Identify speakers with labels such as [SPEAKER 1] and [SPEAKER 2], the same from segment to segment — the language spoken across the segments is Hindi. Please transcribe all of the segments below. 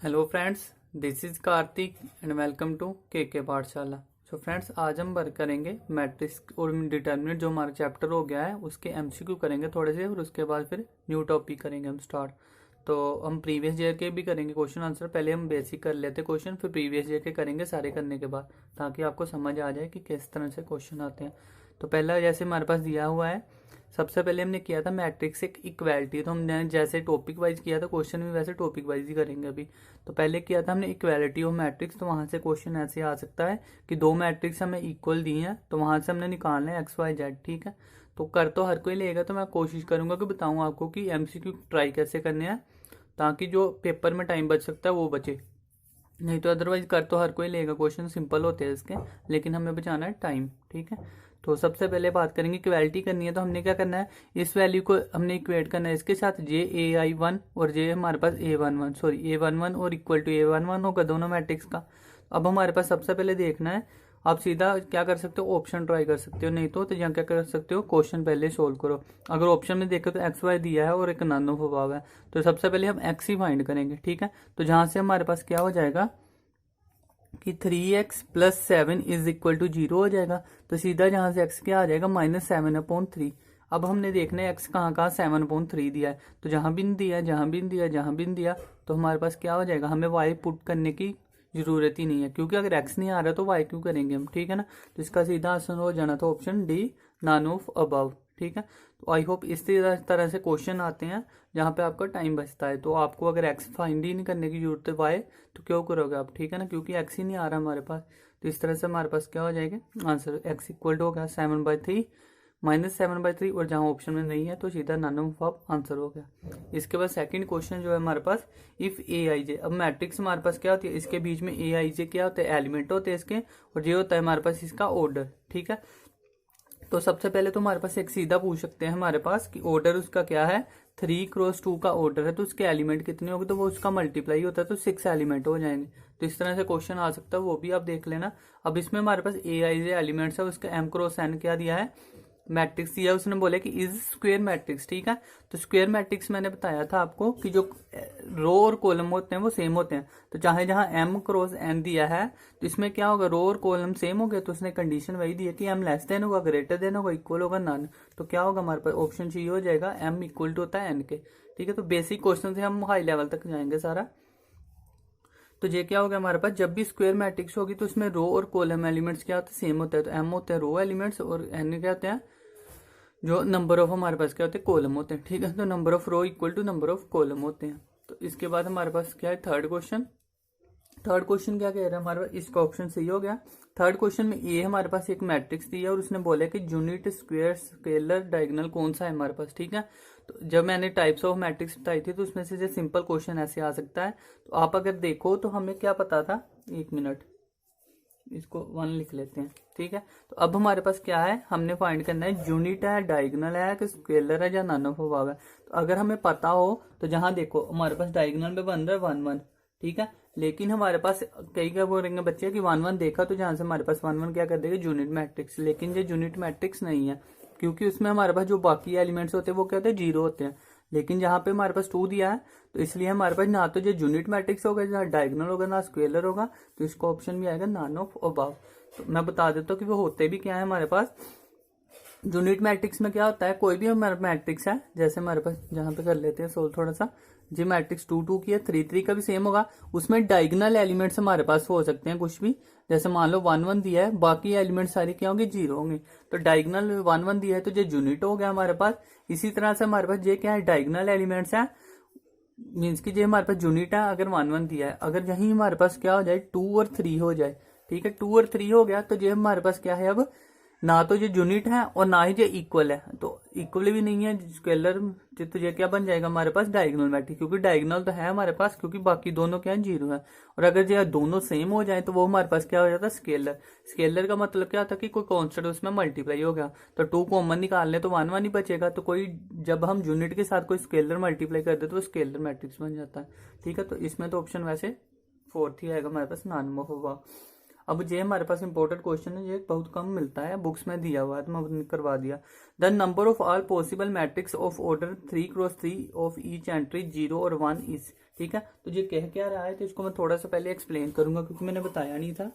[SPEAKER 1] Hello friends, this is Kartik and welcome to के पाठशाला। सो फ्रेंड्स, आज हम वर्क करेंगे मैट्रिक्स और डिटर्मिनेंट, जो हमारा चैप्टर हो गया है उसके एमसीक्यू करेंगे थोड़े से, और उसके बाद फिर न्यू टॉपिक करेंगे हम स्टार्ट। तो हम प्रीवियस ईयर के भी करेंगे क्वेश्चन आंसर। पहले हम बेसिक कर लेते क्वेश्चन, फिर प्रीवियस ईयर के करेंगे सारे करने के बाद, ताकि आपको समझ आ जाए कि किस तरह से क्वेश्चन आते हैं। तो पहला जैसे हमारे पास दिया हुआ है, सबसे पहले हमने किया था मैट्रिक्स एक इक्वालिटी। तो हमने जैसे टॉपिक वाइज किया था क्वेश्चन भी, वैसे टॉपिक वाइज ही करेंगे अभी। तो पहले किया था हमने इक्वालिटी ऑफ मैट्रिक्स। तो वहां से क्वेश्चन ऐसे आ सकता है कि दो मैट्रिक्स हमें इक्वल दी हैं, तो वहां से हमने निकालना है एक्स वाई जेड। ठीक है, तो कर तो हर कोई लेगा, तो मैं कोशिश करूंगा कि बताऊं आपको कि एमसीक्यू ट्राई कैसे करने हैं, ताकि जो पेपर में टाइम बच सकता है वो बचे। नहीं तो अदरवाइज कर तो हर कोई लेगा, क्वेश्चन सिंपल होते हैं इसके, लेकिन हमें बचाना है टाइम। ठीक है, तो सबसे पहले बात करेंगे इक्वालिटी करनी है। तो हमने क्या करना है, इस वैल्यू को हमने इक्वेट करना है इसके साथ जे ए आई वन, और जे हमारे पास A one one, sorry A one one और equal to A one one होगा दोनों मैट्रिक्स का। अब हमारे पास सबसे पहले देखना है, आप सीधा क्या कर सकते हो, ऑप्शन ट्राई कर सकते हो, नहीं तो यहाँ क्या कर सकते हो, क्वेश्चन पहले सोल्व करो। अगर ऑप्शन में देखो तो एक्स वाई दिया है और एक नन ऑफ अबव है, तो सबसे पहले हम एक्स ही फाइंड करेंगे। ठीक है, तो जहां से हमारे पास क्या हो जाएगा कि 3x+7 इज इक्वल टू 0 हो जाएगा। तो सीधा जहां से x क्या आ जाएगा, -7/3। अब हमने देखना है x कहाँ कहाँ 7/3 दिया है, तो जहां भी दिया है, जहां भी दिया, जहां भी दिया, तो हमारे पास क्या हो जाएगा, हमें y पुट करने की जरूरत ही नहीं है, क्योंकि अगर x नहीं आ रहा तो y क्यों करेंगे हम। ठीक है ना, तो इसका सीधा आंसर हो जाना था option D, none of above. ठीक है, तो आई होप इस तरह से क्वेश्चन आते हैं जहां पे आपका टाइम बचता है। तो आपको अगर एक्स फाइंड ही नहीं करने की जरूरत है वाई, तो क्यों करोगे आप। ठीक है ना, क्योंकि एक्स ही नहीं आ रहा हमारे पास। तो इस तरह से हमारे पास क्या हो जाएगा आंसर, एक्स इक्वल टू हो गया 7/3 -7/3, और जहां ऑप्शन में नहीं है तो सीधा नन ऑफ आंसर हो गया। इसके बाद सेकंड क्वेश्चन जो है हमारे पास, इफ ए आई जे। अब मैट्रिक्स हमारे पास क्या होती है, इसके बीच में ए आई जे क्या होता है, एलिमेंट होते हैं इसके, और ये होता है हमारे पास इसका ऑर्डर। ठीक है, तो सबसे पहले तो हमारे पास एक सीधा पूछ सकते हैं हमारे पास कि ऑर्डर उसका क्या है, 3x2 का ऑर्डर है, तो उसके एलिमेंट कितने होंगे, तो वो उसका मल्टीप्लाई होता है, तो 6 एलिमेंट हो जाएंगे। तो इस तरह से क्वेश्चन आ सकता है, वो भी आप देख लेना। अब इसमें हमारे पास ए आई जे एलिमेंट्स है, उसका m×n क्या दिया है, मैट्रिक्स दिया, उसने बोला कि इज स्क्वायर मैट्रिक्स। ठीक है, तो स्क्वायर मैट्रिक्स मैंने बताया था आपको कि जो रो और कॉलम होते हैं वो सेम होते हैं। तो चाहे जहां m×n दिया है, तो इसमें क्या होगा, रो और कॉलम सेम हो गया, तो उसने कंडीशन वही दी है कि m लेस देन होगा, ग्रेटर देन होगा, इक्वल होगा नन। तो क्या होगा हमारे पास, ऑप्शन सी हो जाएगा, m इक्वल टू होता है n के। ठीक है, तो बेसिक क्वेश्चन से हम हाई लेवल तक जाएंगे सारा। तो ये क्या हो गया हमारे पास, जब भी स्क्वायर मैट्रिक्स होगी तो उसमें रो और कॉलम एलिमेंट्स क्या होते हैं, सेम होता है। तो m होते हैं रो एलिमेंट्स, और n क्या होते हैं, जो नंबर ऑफ हमारे पास क्या होते हैं, कॉलम होते हैं। ठीक है, तो number of row equal to number of column होते हैं। तो इसके बाद हमारे पास क्या है, थर्ड क्वेश्चन। थर्ड क्वेश्चन क्या कह रहा है हमारे पास, इसका ऑप्शन सही हो गया। थर्ड क्वेश्चन में ये हमारे पास एक मैट्रिक्स दिया है, और उसने बोला कि यूनिट स्क्वायर स्केलर डायगोनल कौन सा है हमारे पास। ठीक है, तो जब मैंने टाइप्स ऑफ मैट्रिक्स बताई थी, तो उसमें से सिंपल क्वेश्चन ऐसे आ सकता है। तो आप अगर देखो तो हमें क्या पता था, एक मिनट, इसको 1 लिख लेते हैं। ठीक है, तो अब हमारे पास क्या है, हमने फाइंड करना है यूनिट है, डायगोनल है, कि स्केलर है, या नन ऑफ अबव है। तो अगर हमें पता हो तो जहां देखो हमारे पास डायगोनल में बन रहा है 1 1। ठीक है, लेकिन हमारे पास कई क्या बोलेंगे बच्चे कि 1 1 देखा, तो जहां से हमारे पास 1 1 क्या कर देगा, यूनिट मैट्रिक्स। लेकिन ये यूनिट मैट्रिक्स नहीं है, क्योंकि उसमें हमारे पास जो बाकी एलिमेंट्स होते हैं वो क्या होते हैं, 0 होते हैं। लेकिन जहां पे हमारे पास 2 दिया है, तो इसलिए हमारे पास ना तो जो यूनिट मैट्रिक्स होगा, ना डायगोनल होगा, ना स्क्वेलर होगा, तो इसका ऑप्शन भी आएगा नन ऑफ अबव। तो मैं बता देता हूँ कि वो होते भी क्या है हमारे पास। यूनिट मैट्रिक्स में क्या होता है, कोई भी हमारा मैट्रिक्स है, जैसे हमारे पास जहां पे कर लेते हैं सोल्व थोड़ा सा, जी मैट्रिक्स 2 2 की है, 3 3 का भी सेम होगा। उसमें डायगोनल एलिमेंट्स हमारे पास हो सकते हैं कुछ भी, जैसे मान लो 1 1 दिया है, बाकी एलिमेंट्स सारे क्या होंगे, 0 होंगे। तो डायगोनल 1 1 दिया है, तो ये यूनिट हो गया हमारे पास। इसी तरह से हमारे पास ये क्या है, डायगोनल एलिमेंट्स है, मीन्स की जो हमारे पास यूनिट है, अगर 1 1 दिया है, अगर यही हमारे पास क्या हो जाए, 2 और 3 हो जाए। ठीक है, 2 और 3 हो गया, तो ये हमारे पास क्या है, अब ना तो ये यूनिट है और ना ही ये इक्वल है, तो इक्वल भी नहीं है स्केलर, तो ये क्या बन जाएगा हमारे पास, डायगोनल मैट्रिक्स। क्योंकि डायगोनल तो है हमारे पास, क्योंकि बाकी दोनों क्या है, 0 है। और अगर ये दोनों सेम हो जाए, तो वो हमारे पास क्या हो जाता है, स्केलर। स्केलर का मतलब क्या होता है कि कोई कॉन्स्टेंट उसमें मल्टीप्लाई हो गया, तो 2 कॉमन निकाल ले तो 1 1 ही बचेगा। तो कोई जब हम यूनिट के साथ कोई स्केलर मल्टीप्लाई कर दे तो स्केलर मैट्रिक्स बन जाता है। ठीक है, तो इसमें तो ऑप्शन वैसे 4th ही आएगा हमारे पास, नन ऑफ अबव। अब ये हमारे पास इंपॉर्टेंट क्वेश्चन है, ये बहुत कम मिलता है, बुक्स में दिया हुआ है तो मैं करवा दिया। The number of all possible matrix of order 3x3 of each entry 0 और 1 इज। ठीक है, तो ये कह क्या रहा है, तो इसको मैं थोड़ा सा पहले एक्सप्लेन करूंगा क्योंकि मैंने बताया नहीं था।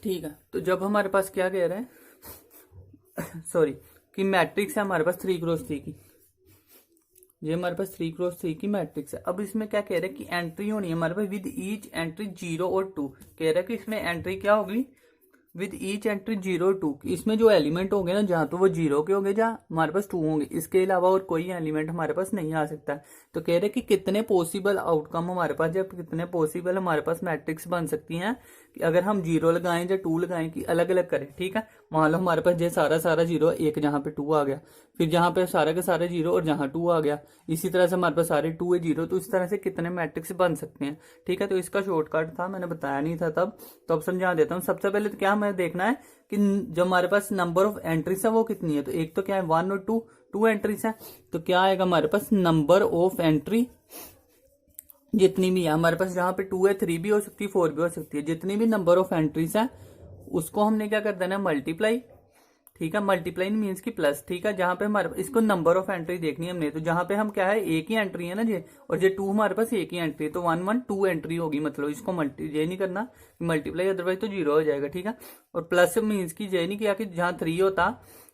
[SPEAKER 1] ठीक है, तो जब हमारे पास क्या कह रहा है सॉरी, कि मैट्रिक्स है हमारे पास 3x3 की, ये हमारे पास 3x3 की मैट्रिक्स है। अब इसमें क्या कह रहा है कि एंट्री होनी है हमारे पास विद ईच एंट्री 0 और 2। कह रहा है कि इसमें एंट्री क्या होगी, विद ईच एंट्री 0 और 2। इसमें जो एलिमेंट होंगे ना, जहां तो वो 0 के होंगे, जहां हमारे पास 2 होंगे, इसके अलावा और कोई एलिमेंट हमारे पास नहीं आ सकता है। तो कह रहे हैं कि कितने पॉसिबल आउटकम हमारे पास, जब कितने पॉसिबल हमारे पास मैट्रिक्स बन सकती हैं कि अगर हम 0 लगाएं या 2 लगाएं, कि अलग अलग करें। ठीक है, मान लो हमारे पास ये सारा 0, एक जहां पे 2 आ गया, फिर जहां पे सारे के सारे 0 और जहां 2 आ गया, इसी तरह से हमारे पास सारे 2 है 0। तो इस तरह से कितने मैट्रिक्स बन सकते हैं। ठीक है, तो इसका शॉर्टकट था, मैंने बताया नहीं था तब, तो अब समझा देता हूँ। सबसे पहले तो क्या हमें देखना है कि जो हमारे पास नंबर ऑफ एंट्रीज है वो कितनी है। तो एक तो क्या है 1 और 2 एंट्रीज है, तो क्या आएगा हमारे पास नंबर ऑफ एंट्री जितनी भी है हमारे पास, जहां पे 2 है 3 भी हो सकती है 4 भी हो सकती है, जितनी भी नंबर ऑफ एंट्रीज है उसको हमने क्या कर देना है, मल्टीप्लाई। ठीक है, मल्टीप्लाई मीन्स की प्लस। ठीक है, जहां पे हमारे इसको नंबर ऑफ एंट्री देखनी है हमने, तो जहां पे हम क्या है एक ही एंट्री है ना जे, और जे 2 हमारे पास एक ही एंट्री है, तो 1 1 2 एंट्री होगी, मतलब इसको ये नहीं करना मल्टीप्लाई, अदरवाइज तो 0 हो जाएगा। ठीक है, और प्लस मीन्स की ये नहीं किया कि जहां 3 होता,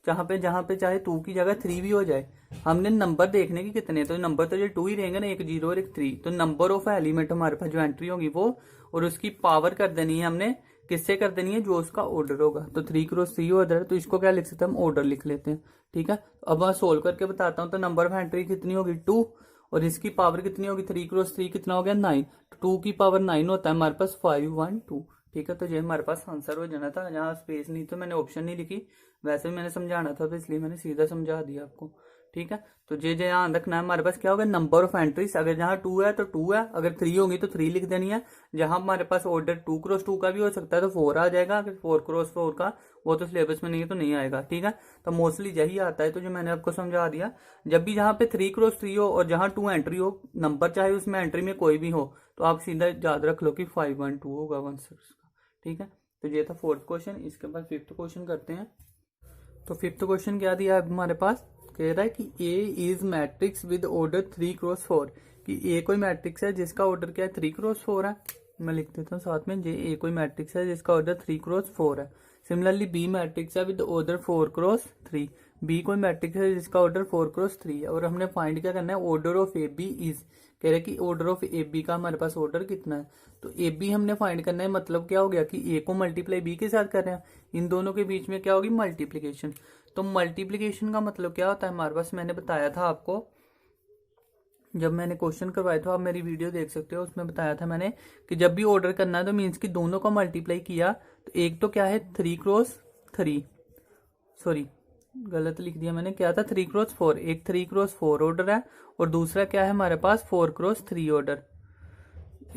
[SPEAKER 1] जहां पे चाहे 2 की जगह 3 भी हो जाए, हमने नंबर देखने की कितने, तो नंबर तो ये 2 ही रहेंगे ना, एक 0 और एक 3। तो नंबर ऑफ एलिमेंट हमारे पास जो एंट्री होगी वो, और उसकी पावर कर देनी है हमने, किससे कर देनी है, जो उसका ऑर्डर होगा। तो 3x3 ऑर्डर है, तो इसको क्या लिख सकते हैं हम, ऑर्डर लिख लेते हैं। ठीक है, अब मैं सोल्व करके बताता हूँ। तो नंबर ऑफ एंट्री कितनी होगी 2, और इसकी पावर कितनी होगी 3x3 कितना हो गया 9। 2 की पावर 9 होता है हमारे पास 5 1 2। ठीक है, तो ये हमारे पास आंसर हो जाना था। यहाँ स्पेस नहीं तो मैंने ऑप्शन नहीं लिखी, वैसे भी मैंने समझाना था तो इसलिए मैंने सीधा समझा दिया आपको। ठीक है, तो ये ध्यान रखना है, हमारे पास क्या होगा नंबर ऑफ एंट्रीज, अगर जहां 2 है तो 2 है, अगर 3 होंगी तो 3 लिख देनी है। जहां हमारे पास ऑर्डर 2x2 का भी हो सकता है तो 4 आ जाएगा, अगर 4x4 का वो तो सिलेबस में नहीं है तो नहीं आएगा। ठीक है, तो मोस्टली यही आता है, तो जो मैंने आपको समझा दिया। जब भी जहां पे 3x3 हो और जहां 2 एंट्री हो, नंबर चाहे उसमें एंट्री में कोई भी हो, तो आप सीधा याद रख लो कि 5 1 2 होगा 1 6 का। ठीक है, तो ये था 4th क्वेश्चन। इसके बाद 5th क्वेश्चन करते हैं। तो 5th क्वेश्चन क्या दिया है हमारे पास, कह रहा है कि A is matrix with order 3x4, कि ए कोई मैट्रिक्स है जिसका ऑर्डर क्या है 3x4 है। मैं लिख देता हूँ साथ में, जे ए कोई मैट्रिक्स है जिसका ऑर्डर 3x4 है। सिमिलरली बी मैट्रिक्स है विद ऑर्डर 4x3, बी कोई मैट्रिक्स है जिसका ऑर्डर 4x3 है। और हमने फाइंड क्या करना है, order of A B is, कह रहे हैं कि ऑर्डर ऑफ ए बी का हमारे पास ऑर्डर कितना है। तो ए बी हमने फाइंड करना है, मतलब क्या हो गया कि ए को मल्टीप्लाई बी के साथ कर रहे हैं, इन दोनों के बीच में क्या होगी मल्टीप्लीकेशन। तो मल्टीप्लीकेशन का मतलब क्या होता है हमारे पास, मैंने बताया था आपको जब मैंने क्वेश्चन करवाया था, आप मेरी वीडियो देख सकते हो, उसमें बताया था मैंने कि जब भी ऑर्डर करना है तो मीन्स कि दोनों को मल्टीप्लाई किया। तो एक तो क्या है 3x3, सॉरी गलत लिख दिया मैंने, क्या था 3x4, एक 3x4 ऑर्डर है, और दूसरा क्या है हमारे पास 4x3 ऑर्डर,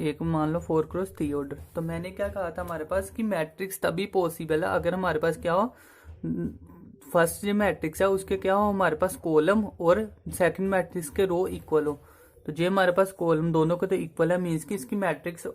[SPEAKER 1] एक मान लो 4x3 ऑर्डर। तो मैंने क्या कहा था हमारे पास कि मैट्रिक्स तभी पॉसिबल है अगर हमारे पास क्या हो, फर्स्ट जो मैट्रिक्स है उसके क्या हो हमारे पास कॉलम, और सेकंड मैट्रिक्स के रो इक्वल हो। तो जो हमारे पास कॉलम दोनों के तो इक्वल है, मीन्स कि इसकी मैट्रिक्स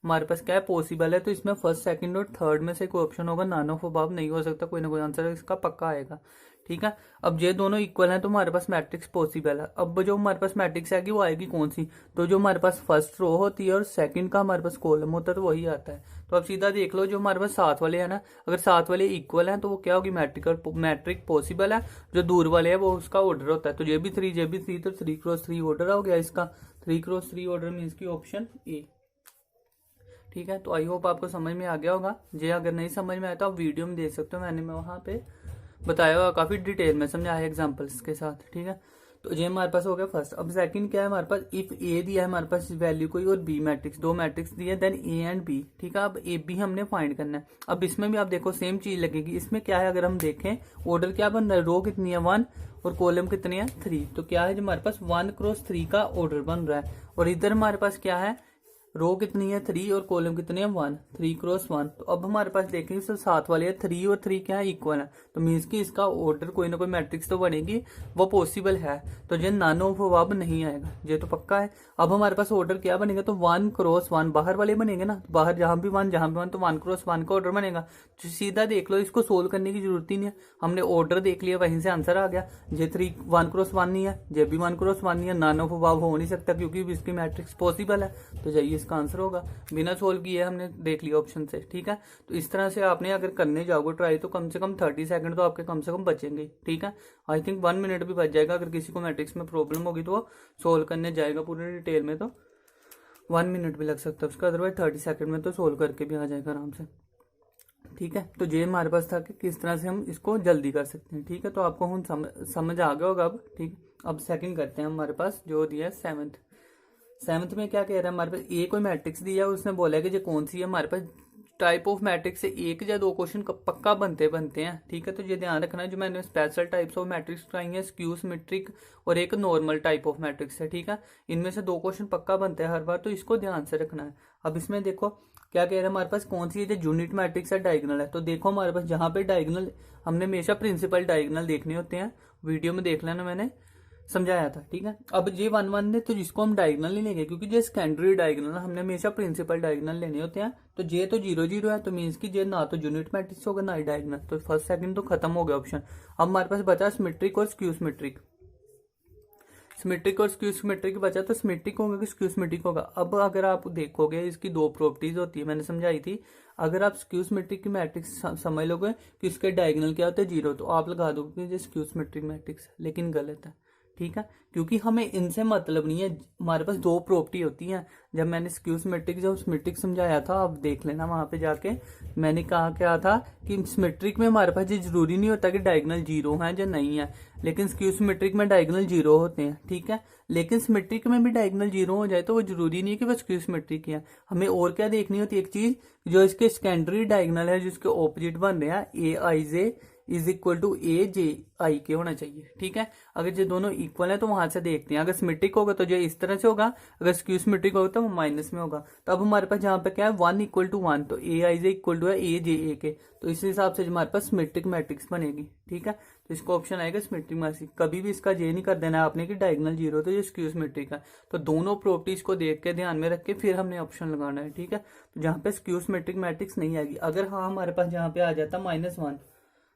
[SPEAKER 1] हमारे पास क्या है पॉसिबल है। तो इसमें फर्स्ट सेकंड और थर्ड में से कोई ऑप्शन होगा, नॉन ऑफ अबव नहीं हो सकता, कोई ना कोई आंसर इसका पक्का आएगा। ठीक है, अब ये दोनों इक्वल हैं तो हमारे पास मैट्रिक्स पॉसिबल है। अब जो हमारे पास मैट्रिक्स आएगी वो आएगी कौन सी, तो जो हमारे पास फर्स्ट रो होती है और सेकंड का हमारे पास कॉलम होता है तो वही आता है। तो अब सीधा देख लो, जो हमारे पास साथ वाले हैं ना, अगर साथ वाले इक्वल हैं तो वो क्या होगी मैट्रिक पॉसिबल है। जो दूर वाले है वो उसका ऑर्डर होता है। तो ये भी 3 तो 3x3 ऑर्डर हो गया इसका, 3x3 ऑर्डर मीन्स की ऑप्शन ए। ठीक है, तो आई होप आपको समझ में आ गया होगा। जे अगर नहीं समझ में आया तो आप वीडियो में देख सकते हो, मैंने वहां पे बताया हुआ काफी डिटेल में समझाया एग्जांपल्स के साथ। ठीक है, तो ये हमारे पास हो गया फर्स्ट। अब सेकंड क्या है हमारे पास, इफ ए दिया है हमारे पास वैल्यू कोई और बी मैट्रिक्स, दो मैट्रिक्स दिए देन ए एंड बी। ठीक है, अब ए बी हमने फाइंड करना है। अब इसमें भी आप देखो सेम चीज लगेगी। इसमें क्या है, अगर हम देखें ऑर्डर क्या बन रहा है, रो कितनी है 1 और कॉलम कितनी है 3। तो क्या है हमारे पास 1x3 का ऑर्डर बन रहा है। और इधर हमारे पास क्या है रो कितनी है 3 और कॉलम कितने हैं 1, 3 क्रॉस 1। तो अब हमारे पास देखेंगे सर साथ वाले है 3 और 3 क्या है इक्वल है, तो मीन्स कि इसका ऑर्डर कोई ना कोई मैट्रिक्स तो बनेगी, वो पॉसिबल है। तो ये नन ऑफ अब नहीं आएगा, ये तो पक्का है। अब हमारे पास ऑर्डर क्या बनेगा, तो 1 क्रॉस 1 बाहर वाले बनेंगे ना, बाहर जहां भी 1 जहां भी 1, तो 1 क्रॉस 1 का ऑर्डर बनेगा। तो सीधा देख लो, इसको सोल्व करने की जरूरत ही नहीं है, हमने ऑर्डर देख लिया वहीं से आंसर आ गया। ये 3 1 क्रॉस 1 नहीं है, ये भी 1 क्रॉस 1 नहीं है, नन ऑफ अब हो नहीं सकता क्योंकि इसकी मैट्रिक्स पॉसिबल है, तो जाइए इसका आंसर होगा। बिना सोल्व किए हमने देख लिया ऑप्शन से, ठीक है। तो इस तरह से आपने अगर करने जाओगे ट्राई तो कम से कम 30 सेकंड तो आपके कम से कम बचेंगे, ठीक है। आई थिंक 1 मिनट भी बच जाएगा, अगर किसी को मैट्रिक्स में प्रॉब्लम होगी तो वो सोल्व करने जाएगा पूरे डिटेल में तो 1 मिनट भी लग सकता है उसका, अदरवाइज 30 सेकंड में तो सोल्व करके भी आ जाएगा आराम से, ठीक है। तो ये हमारे पास था कि किस तरह से हम इसको जल्दी कर सकते हैं, ठीक है। तो आपको हम समझ आ गया होगा अब, ठीक। अब सेकंड करते हैं, हमारे पास जो दिया है सेवंथ में क्या कह रहा है, हमारे पास ए कोई मैट्रिक्स दिया है, उसने बोला है कि ये कौन सी है, हमारे पास टाइप ऑफ मैट्रिक्स से एक या दो क्वेश्चन पक्का बनते हैं, ठीक है। तो ये ध्यान रखना है, जो मैंने स्पेशल टाइप्स ऑफ मैट्रिक्स कराई है, स्क्यू सिमेट्रिक और एक नॉर्मल टाइप ऑफ मैट्रिक्स है, ठीक है। इनमें से 2 क्वेश्चन पक्का बनते हैं हर बार, तो इसको ध्यान से रखना है। अब इसमें देखो क्या कह रहा है, हमारे पास कौन सी है जो यूनिट मैट्रिक्स है, डायगोनल है। तो देखो हमारे पास जहां पे डायगोनल, हमने हमेशा प्रिंसिपल डायगोनल देखने होते हैं, वीडियो में देख लेना, मैंने समझाया था, ठीक है। अब ये 1 1 है तो जिसको हम डायगोनल नहीं लेंगे, क्योंकि ये सेकेंडरी डायगोनल, हमने हमेशा प्रिंसिपल डायगोनल लेने होते हैं। तो ये तो 0 0 है, तो मीन्स की ये ना तो यूनिट मैट्रिक्स होगा ना ही डायगोनल, तो फर्स्ट सेकंड तो खत्म हो गया ऑप्शन। अब हमारे पास बचा सिमेट्रिक और स्क्यू सिमेट्रिक, सिमेट्रिक और स्क्यू सिमेट्रिक बचा, तो सिमेट्रिक होगा कि स्क्यू सिमेट्रिक होगा। अब अगर आप देखोगे इसकी 2 प्रॉपर्टीज होती है, मैंने समझाई थी। अगर आप स्क्यू सिमेट्रिक की मैट्रिक्स समझ लोगे कि इसके डायगोनल क्या होता है 0, तो आप लगा दोगे कि ये स्क्यू सिमेट्रिक मैट्रिक्स है, लेकिन गलत है, ठीक है। क्योंकि हमें इनसे मतलब नहीं है, हमारे पास 2 प्रॉपर्टी होती हैं। जब मैंने स्क्यू सिमेट्रिक जब सिमेट्रिक समझाया था, आप देख लेना वहां पे जाके, मैंने कहा क्या था कि सिमेट्रिक में हमारे पास ये जरूरी नहीं होता कि डायगोनल 0 है या नहीं है, लेकिन स्क्यू सिमेट्रिक में डायगोनल 0 होते हैं, ठीक है। लेकिन सिमेट्रिक में भी डायगोनल 0 हो जाए तो वो जरूरी नहीं है कि वो स्क्यू सिमेट्रिक है। हमें और क्या देखनी होती है, एक चीज जो इसके सेकेंडरी डायगोनल है, जिसके ऑपोजिट बन रहे हैं, ए आई जे इज इक्वल टू ए जे आई के होना चाहिए, ठीक है। अगर ये दोनों इक्वल है तो वहां से देखते हैं, अगर सिमेट्रिक होगा तो ये इस तरह से होगा, अगर स्क्यू सिमेट्रिक होगा तो वो माइनस में होगा। तो अब हमारे पास जहां पे क्या है 1 इक्वल टू 1, तो ए आई जे इक्वल टू है ए जे ए के, तो इस हिसाब से हमारे पास सिमेट्रिक मैट्रिक्स बनेगी, ठीक है। तो इसका ऑप्शन आएगा सिमेट्रिक मैट्रिक्स। कभी भी इसका ये नहीं कर देना आपने कि डायगोनल 0 तो ये स्क्यू सिमेट्रिक है। तो दोनों प्रॉपर्टीज को देख के ध्यान में रख के फिर हमने ऑप्शन लगाना है, ठीक है। तो जहां पे स्क्यू सिमेट्रिक मैट्रिक्स नहीं आएगी, अगर हाँ हमारे पास जहां पे आ जाता -1,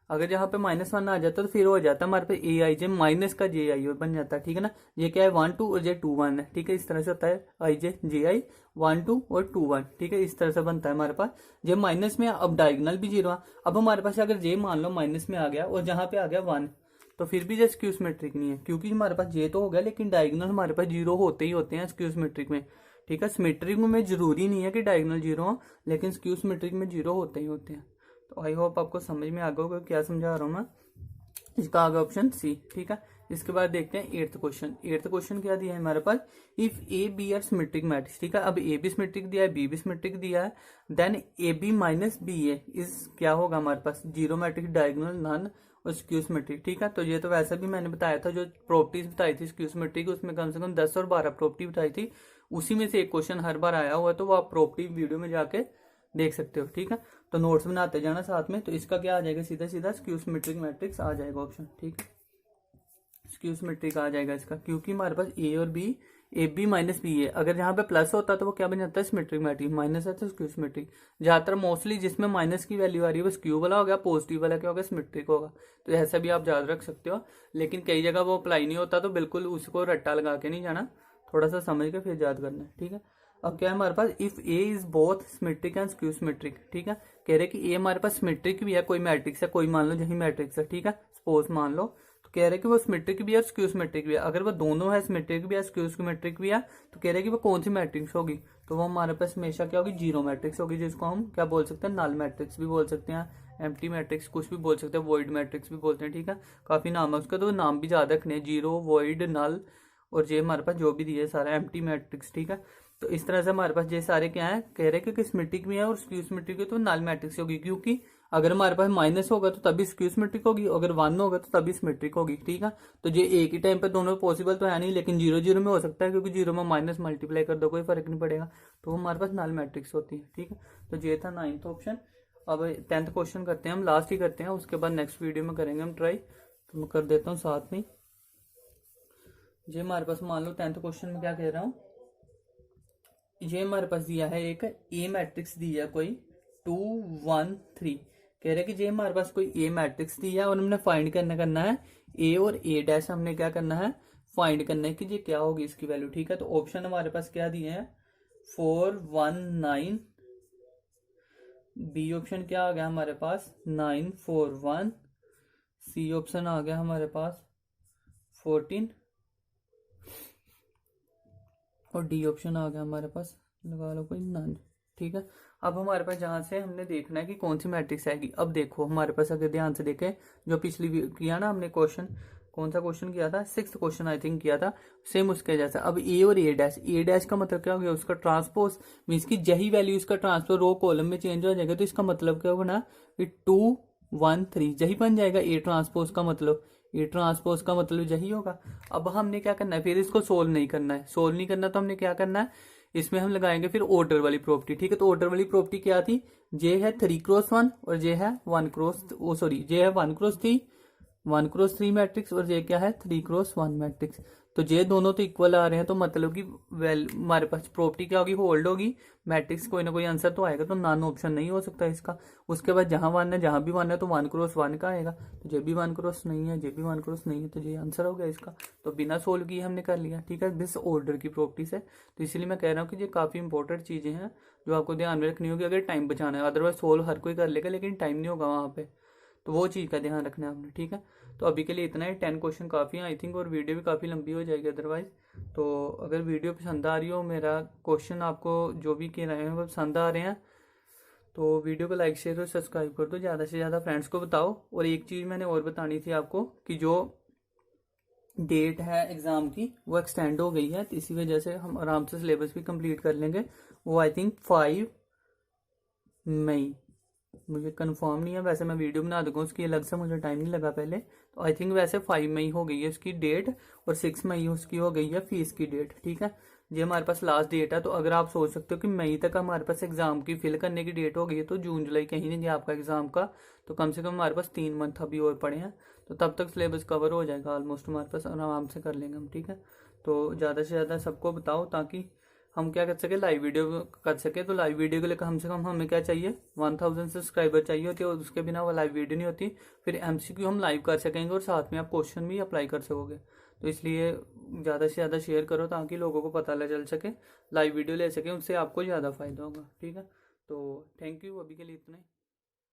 [SPEAKER 1] अगर जहां पे -1 आ जाता तो फिर हो जाता हमारे पे ए आई जे माइनस का जे आई बन जाता है, ठीक है ना। ये क्या है 1 2 और ये 2 1 है, ठीक है। इस तरह से होता है आई जे जे आई 1 2 और 2 1, ठीक है। इस तरह से बनता है हमारे पास। ये माइनस में अब डायगोनल भी 0 है। अब हमारे पास अगर जे मान लो माइनस में आ गया और जहां पे आ गया 1, तो फिर भी ये स्क्यू सिमेट्रिक नहीं है, क्योंकि हमारे पास जे तो हो गया लेकिन डायगोनल हमारे पास 0 होते ही होते हैं स्क्यू सिमेट्रिक में, ठीक है। सिमेट्रिक में जरूरी नहीं है कि डायगोनल 0 हो, लेकिन स्क्यू सिमेट्रिक में 0 होते ही होते हैं। तो आई होप आपको समझ में आ गया होगा क्या समझा रहा हूं मैं। इसका आगे ऑप्शन सी, ठीक है। इसके बाद देखते हैं 8th क्वेश्चन। 8th क्वेश्चन क्या दिया है हमारे पास, if A B are symmetric matrix, ठीक है। अब ए भी सिमेट्रिक दिया है, बी भी सिमेट्रिक दिया है, then A B minus B A is क्या होगा हमारे पास, 0 मैट्रिक्स, डायगोनल, नन और स्क्यू सिमेट्रिक, ठीक है। तो ये तो वैसे भी मैंने बताया था, जो प्रॉपर्टीज बताई थी स्क्यू सिमेट्रिक उसमें कम से कम 10 और 12 प्रॉपर्टी बताई थी, उसी में से एक क्वेश्चन हर बार आया हुआ है, तो वो आप प्रॉपर्टी वीडियो में जाके देख सकते हो, ठीक है। तो नोट्स बनाते जाना साथ में। तो इसका क्या आ जाएगा, सीधा सीधा स्क्यू सिमेट्रिक मैट्रिक्स आ जाएगा ऑप्शन, ठीक है। स्क्यू सिमेट्रिक आ जाएगा इसका, क्योंकि हमारे पास ए और B, A B minus B है, अगर जहां पे प्लस होता है तो वो क्या बन जाता है सिमेट्रिक मैट्रिक्स, माइनस है तो स्क्यू सिमेट्रिक। ज्यादातर मोस्टली जिसमें माइनस की वैल्यू आ रही है वो स्क्यू वाला हो गया, पॉजिटिव वाला क्या होगा सिमेट्रिक होगा। तो ऐसा भी आप याद रख सकते हो, लेकिन कई जगह वो अप्लाई नहीं होता, तो बिल्कुल उसको रट्टा लगा के नहीं जाना, थोड़ा सा समझ के फिर याद करना है, ठीक है। अब क्या है हमारे पास, if A is both symmetric and skew symmetric, ठीक है। कह रहे कि ए हमारे पास सिमेट्रिक भी है, कोई मैट्रिक्स है, कोई मान लो यही मैट्रिक्स है, ठीक है, सपोज मान लो। तो कह रहे कि वो सिमेट्रिक भी है और स्क्यू सिमेट्रिक भी है। अगर वो दोनों है, सिमेट्रिक भी है स्क्यू सिमेट्रिक भी है, तो कह रहे कि वो कौन सी मैट्रिक्स होगी, तो वो हमारे पास हमेशा क्या होगी, 0 मैट्रिक्स होगी, जिसको हम क्या बोल सकते हैं, नल मैट्रिक्स भी बोल सकते हैं, एम्प्टी मैट्रिक्स कुछ भी बोल सकते हैं, वॉइड मैट्रिक्स भी बोलते हैं, ठीक है। काफी नाम है उसका, तो नाम भी ज्यादा रखने, 0 वॉइड नल और ये हमारे पास जो भी दिए सारा एम्प्टी मैट्रिक्स, ठीक है। तो इस तरह से हमारे पास ये सारे क्या है, कह रहे हैं कि सिमेट्रिक भी है और स्क्यू सिमेट्रिक है, तो नल मैट्रिक्स होगी, क्योंकि अगर हमारे पास माइनस होगा तो तभी स्क्यू सिमेट्रिक होगी, अगर 1 होगा तो तभी सिमेट्रिक होगी। ठीक है, तो ये एक ही टाइम पे दोनों पॉसिबल तो है नहीं, लेकिन 0 0 में हो सकता है, क्योंकि 0 में माइनस मल्टीप्लाई कर दो कोई फर्क नहीं पड़ेगा, तो वो हमारे पास नल मैट्रिक्स होती है। ठीक है, तो ये था 9th ऑप्शन। अब 10th क्वेश्चन करते हैं हम, लास्ट ही करते हैं, उसके बाद नेक्स्ट वीडियो में करेंगे हम ट्राई। तो मैं कर देता हूँ साथ में। ये हमारे पास मान लो 10th क्वेश्चन में क्या कह रहा हूँ, ये हमारे पास दिया है एक ए मैट्रिक्स दिया कोई 2 1 3, कह रहे हैं कि ये हमारे पास कोई ए मैट्रिक्स दिया है और हमने फाइंड करना है ए और ए डैश, हमने क्या करना है फाइंड करना है कि ये क्या होगी इसकी वैल्यू। ठीक है, तो ऑप्शन हमारे पास क्या दिए हैं 4 1 9, बी ऑप्शन क्या आ गया हमारे पास 9 4 1, सी ऑप्शन आ गया हमारे पास 14 और डी ऑप्शन आ गया हमारे पास, लगा लो कोई नन। ठीक है, अब हमारे पास जहां से हमने देखना है कि कौन सी मैट्रिक्स आएगी। अब देखो हमारे पास अगर ध्यान से देखें, जो पिछली किया ना हमने क्वेश्चन, कौन सा क्वेश्चन किया था 6th क्वेश्चन आई थिंक किया था, सेम उसके जैसा। अब ए और ए डैश का मतलब क्या हो गया, उसका ट्रांसपोज मीन्स की यही वैल्यू इसका ट्रांसफर रो कॉलम में चेंज हो जाएगा, तो इसका मतलब क्या होगा ना 2 1 3 यही बन जाएगा ए ट्रांसपोज का मतलब, ए ट्रांसपोज का मतलब यही होगा। अब हमने क्या करना है, फिर इसको सोल्व नहीं करना है, सोल्व नहीं करना तो हमने क्या करना है, इसमें हम लगाएंगे फिर ऑर्डर वाली प्रॉपर्टी। ठीक है, तो ऑर्डर वाली प्रॉपर्टी क्या थी, जे है 3x1 और जे है 1x जे है 1x3 मैट्रिक्स और जे क्या है 3x1 मैट्रिक्स। तो ये दोनों तो इक्वल आ रहे हैं, तो मतलब कि हमारे पास प्रॉपर्टी क्या होगी, होल्ड होगी, मैट्रिक्स कोई ना कोई आंसर तो आएगा, तो नॉन ऑप्शन नहीं हो सकता इसका। उसके बाद जहां वन है जहां भी वन है तो 1x1 का आएगा, तो जे भी 1x नहीं है, जे भी 1x नहीं है, तो ये आंसर हो गया इसका। तो बिना सोल्व किए हमने कर लिया। ठीक है, बिस ऑर्डर की प्रॉपर्टी से। तो इसलिए मैं कह रहा हूँ कि ये काफी इंपॉर्टेंट चीजें हैं जो आपको ध्यान में रखनी होगी अगर टाइम बचाना है, अदरवाइज सोल्व हर कोई कर लेगा लेकिन टाइम नहीं होगा वहां पे, तो वो चीज का ध्यान रखना है आपने। ठीक है, तो अभी के लिए इतना ही, 10 क्वेश्चन काफ़ी हैं आई थिंक, और वीडियो भी काफ़ी लंबी हो जाएगी अदरवाइज। तो अगर वीडियो पसंद आ रही हो, मेरा क्वेश्चन आपको जो भी कह रहे हैं वो पसंद आ रहे हैं, तो वीडियो को लाइक शेयर और सब्सक्राइब कर दो, ज़्यादा से ज़्यादा फ्रेंड्स को बताओ। और एक चीज़ मैंने और बतानी थी आपको कि जो डेट है एग्ज़ाम की वो एक्सटेंड हो गई है, तो इसी वजह से हम आराम से सिलेबस भी कंप्लीट कर लेंगे। वो आई थिंक 5 मई, मुझे कंफर्म नहीं है, वैसे मैं वीडियो बना दूंगा उसकी अलग से, मुझे टाइम नहीं लगा पहले। तो आई थिंक वैसे 5 मई हो गई है उसकी डेट और 6 मई उसकी हो गई है फीस की डेट। ठीक है, ये हमारे पास लास्ट डेट है। तो अगर आप सोच सकते हो कि मई तक हमारे पास एग्जाम की फिल करने की डेट हो गई है, तो जून जुलाई कहीं नहीं गया आपका एग्जाम का, तो कम से कम हमारे पास 3 मंथ अभी और पड़े हैं, तो तब तक सिलेबस कवर हो जाएगा ऑलमोस्ट हमारे पास, आराम से कर लेंगे हम। ठीक है, तो ज़्यादा से ज़्यादा सबको बताओ ताकि हम क्या कर सके, लाइव वीडियो कर सके। तो लाइव वीडियो के लिए कम से कम हमें क्या चाहिए 1000 सब्सक्राइबर चाहिए होती है, और उसके बिना वो लाइव वीडियो नहीं होती। फिर एमसीक्यू हम लाइव कर सकेंगे और साथ में आप क्वेश्चन भी अप्लाई कर सकोगे। तो इसलिए ज़्यादा से ज़्यादा शेयर करो ताकि लोगों को पता चल सके, लाइव वीडियो ले सके, उससे आपको ज़्यादा फायदा होगा। ठीक है, तो थैंक यू, अभी के लिए इतना ही।